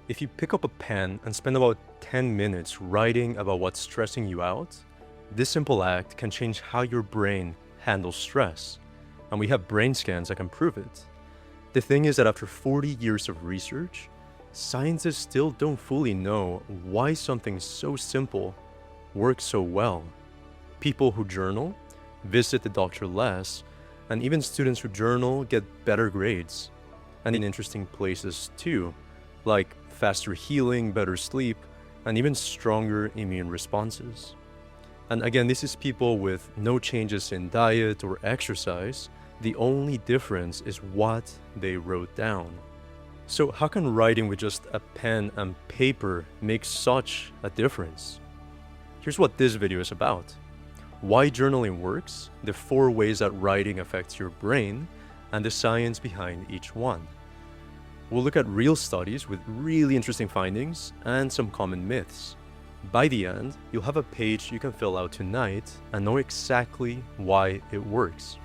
If you pick up a pen and spend about 10 minutes writing about what's stressing you out, this simple act can change how your brain handles stress. And we have brain scans that can prove it. The thing is that after 40 years of research, scientists still don't fully know why something so simple works so well. People who journal visit the doctor less, and even students who journal get better grades. And in interesting places too, like faster healing, better sleep, and even stronger immune responses. And again, this is people with no changes in diet or exercise. The only difference is what they wrote down. So how can writing with just a pen and paper make such a difference? Here's what this video is about. Why journaling works, the 4 ways that writing affects your brain, and the science behind each one. We'll look at real studies with really interesting findings and some common myths. By the end, you'll have a page you can fill out tonight and know exactly why it works.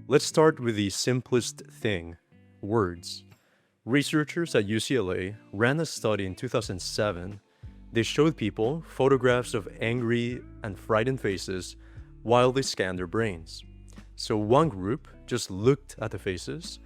Let's start with the simplest thing, words. Researchers at UCLA ran a study in 2007. They showed people photographs of angry and frightened faces while they scanned their brains. So one group just looked at the faces,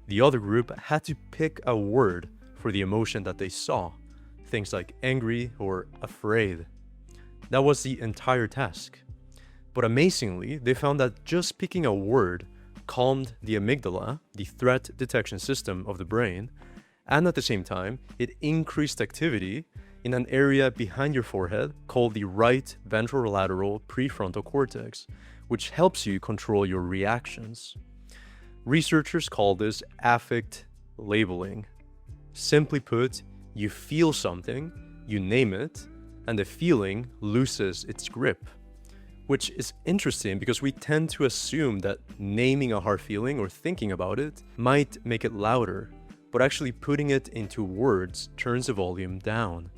the other group had to pick a word for the emotion that they saw, things like angry or afraid. That was the entire task. But amazingly, they found that just picking a word calmed the amygdala, the threat detection system of the brain, and at the same time, it increased activity in an area behind your forehead called the right ventrolateral prefrontal cortex, which helps you control your reactions. Researchers call this affect labeling. Simply put, you feel something, you name it, and the feeling loses its grip. Which is interesting because we tend to assume that naming a hard feeling or thinking about it might make it louder, but actually putting it into words turns the volume down.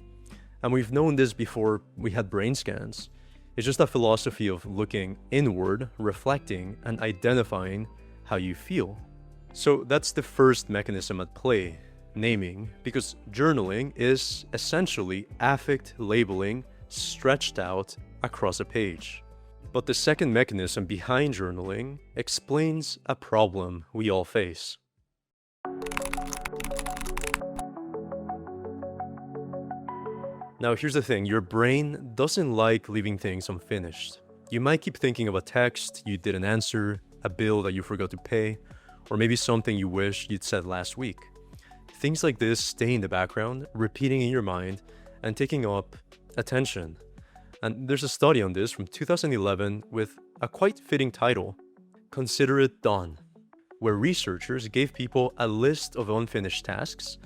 And we've known this before we had brain scans. It's just a philosophy of looking inward, reflecting, and identifying how you feel. So that's the first mechanism at play, naming, because journaling is essentially affect labeling stretched out across a page. But the second mechanism behind journaling explains a problem we all face. Now here's the thing, your brain doesn't like leaving things unfinished. You might keep thinking of a text you didn't answer, a bill that you forgot to pay, or maybe something you wish you'd said last week. Things like this stay in the background, repeating in your mind, and taking up attention. And there's a study on this from 2011 with a quite fitting title, Consider It Done, where researchers gave people a list of unfinished tasks,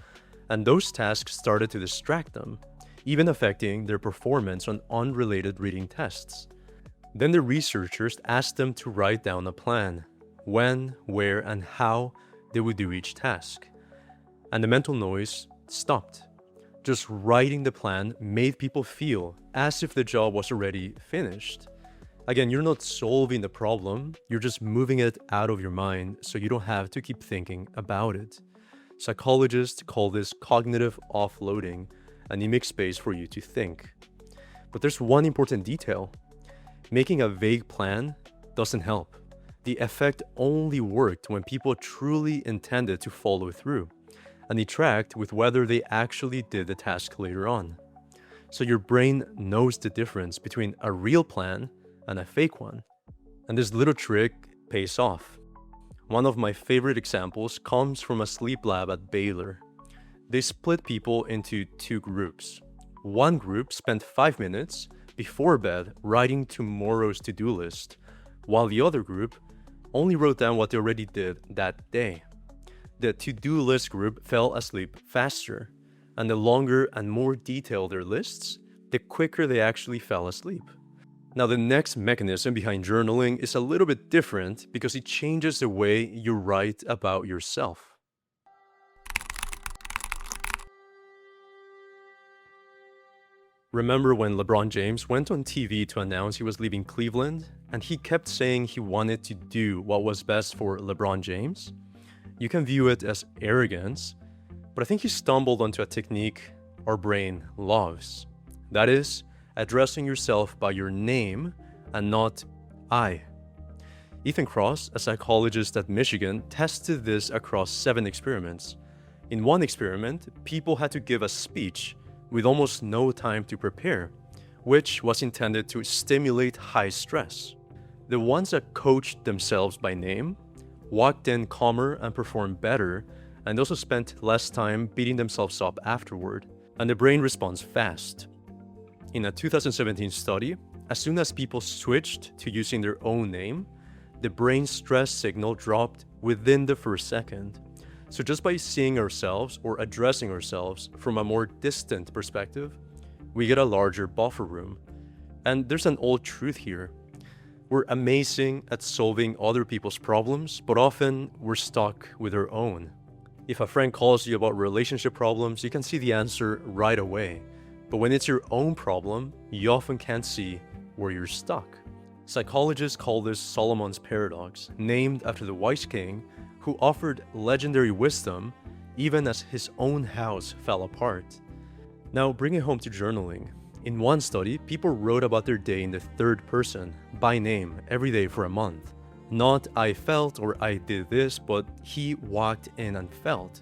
and those tasks started to distract them, even affecting their performance on unrelated reading tests. Then the researchers asked them to write down a plan, when, where, and how they would do each task. And the mental noise stopped. Just writing the plan made people feel as if the job was already finished. Again, you're not solving the problem, you're just moving it out of your mind so you don't have to keep thinking about it. Psychologists call this cognitive offloading, and it makes space for you to think. But there's one important detail. Making a vague plan doesn't help. The effect only worked when people truly intended to follow through, and they tracked with whether they actually did the task later on. So your brain knows the difference between a real plan and a fake one. And this little trick pays off. One of my favorite examples comes from a sleep lab at Baylor. They split people into 2 groups. One group spent 5 minutes before bed writing tomorrow's to-do list, while the other group only wrote down what they already did that day. The to-do list group fell asleep faster, and the longer and more detailed their lists, the quicker they actually fell asleep. Now, the next mechanism behind journaling is a little bit different because it changes the way you write about yourself. Remember when LeBron James went on TV to announce he was leaving Cleveland, and he kept saying he wanted to do what was best for LeBron James? You can view it as arrogance, but I think he stumbled onto a technique our brain loves. That is, addressing yourself by your name and not I. Ethan Cross, a psychologist at Michigan, tested this across 7 experiments. In one experiment, people had to give a speech with almost no time to prepare, which was intended to stimulate high stress. The ones that coached themselves by name walked in calmer and performed better, and also spent less time beating themselves up afterward, and the brain responds fast. In a 2017 study, as soon as people switched to using their own name, the brain's stress signal dropped within the first second. So just by seeing ourselves or addressing ourselves from a more distant perspective, we get a larger buffer room. And there's an old truth here. We're amazing at solving other people's problems, but often we're stuck with our own. If a friend calls you about relationship problems, you can see the answer right away. But when it's your own problem, you often can't see where you're stuck. Psychologists call this Solomon's paradox, named after the wise king who offered legendary wisdom even as his own house fell apart. Now, bring it home to journaling. In one study, people wrote about their day in the third person, by name, every day for a month. Not I felt or I did this, but he walked in and felt.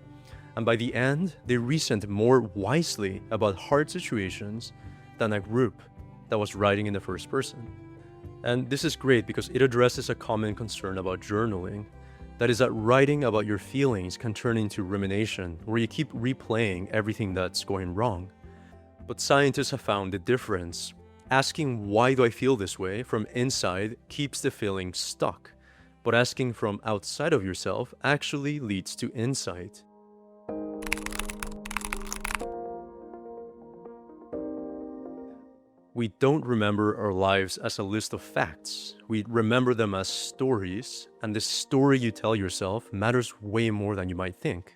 And by the end, they reasoned more wisely about hard situations than a group that was writing in the first person. And this is great because it addresses a common concern about journaling. That is that writing about your feelings can turn into rumination, where you keep replaying everything that's going wrong. But scientists have found the difference. Asking why do I feel this way from inside keeps the feeling stuck, but asking from outside of yourself actually leads to insight. We don't remember our lives as a list of facts. We remember them as stories, and the story you tell yourself matters way more than you might think.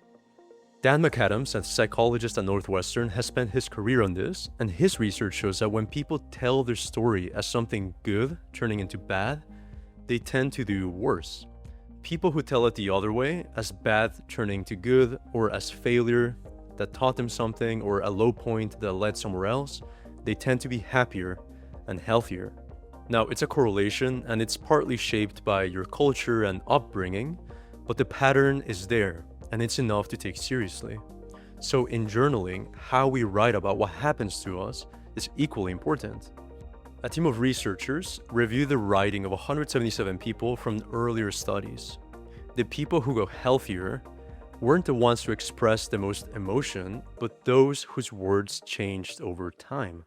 Dan McAdams, a psychologist at Northwestern, has spent his career on this, and his research shows that when people tell their story as something good turning into bad, they tend to do worse. People who tell it the other way, as bad turning to good, or as failure that taught them something, or a low point that led somewhere else, they tend to be happier and healthier. Now, it's a correlation, and it's partly shaped by your culture and upbringing, but the pattern is there, and it's enough to take seriously. So in journaling, how we write about what happens to us is equally important. A team of researchers reviewed the writing of 177 people from earlier studies. The people who got healthier weren't the ones who expressed the most emotion, but those whose words changed over time.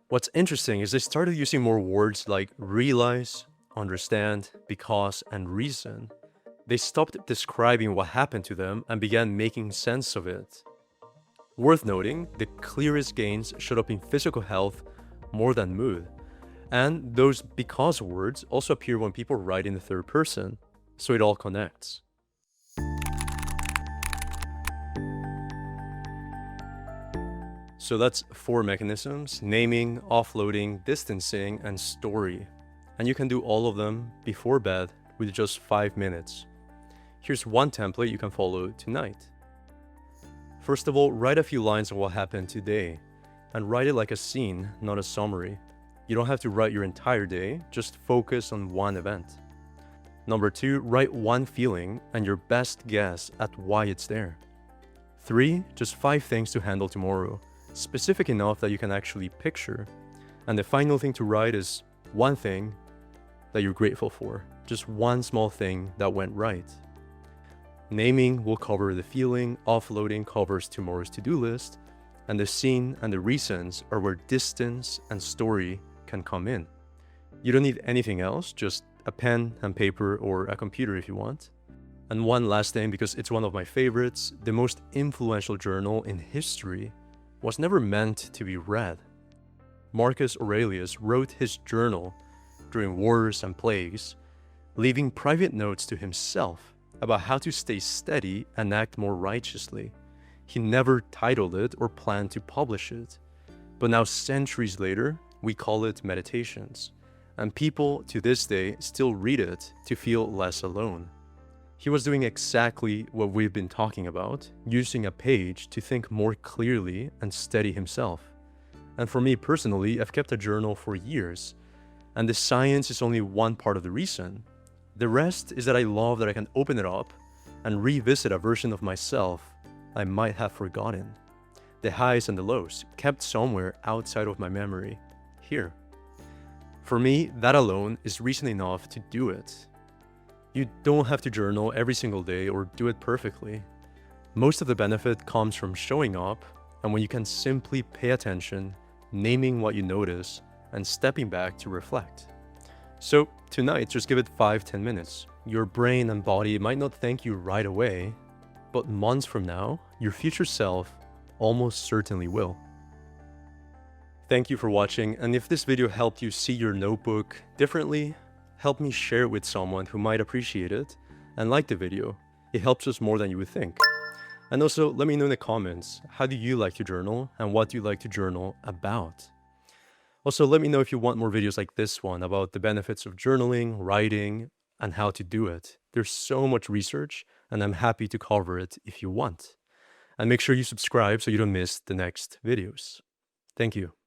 What's interesting is they started using more words like realize, understand, because, and reason. They stopped describing what happened to them and began making sense of it. Worth noting, the clearest gains showed up in physical health more than mood. And those because words also appear when people write in the third person, so it all connects. So that's 4 mechanisms: naming, offloading, distancing, and story. And you can do all of them before bed with just 5 minutes. Here's one template you can follow tonight. First of all, write a few lines on what happened today, and write it like a scene, not a summary. You don't have to write your entire day, just focus on one event. Number 2, write one feeling and your best guess at why it's there. 3, just 5 things to handle tomorrow, specific enough that you can actually picture. And the final thing to write is one thing that you're grateful for, just one small thing that went right. Naming will cover the feeling, offloading covers tomorrow's to-do list, and the scene and the reasons are where distance and story can come in. You don't need anything else, just a pen and paper or a computer if you want. And one last thing, because it's one of my favorites, the most influential journal in history was never meant to be read. Marcus Aurelius wrote his journal during wars and plagues, leaving private notes to himself about how to stay steady and act more righteously. He never titled it or planned to publish it. But now, centuries later, we call it meditations. And people to this day still read it to feel less alone. He was doing exactly what we've been talking about, using a page to think more clearly and steady himself. And for me personally, I've kept a journal for years, and the science is only one part of the reason. The rest is that I love that I can open it up and revisit a version of myself I might have forgotten. The highs and the lows, kept somewhere outside of my memory, here. For me, that alone is reason enough to do it. You don't have to journal every single day or do it perfectly. Most of the benefit comes from showing up, and when you can simply pay attention, naming what you notice, and stepping back to reflect. So tonight, just give it 5-10 minutes. Your brain and body might not thank you right away, but months from now, your future self almost certainly will. Thank you for watching, and if this video helped you see your notebook differently, help me share it with someone who might appreciate it and like the video. It helps us more than you would think. And also, let me know in the comments, how do you like to journal and what do you like to journal about? Also, let me know if you want more videos like this one about the benefits of journaling, writing, and how to do it. There's so much research, and I'm happy to cover it if you want. And make sure you subscribe so you don't miss the next videos. Thank you.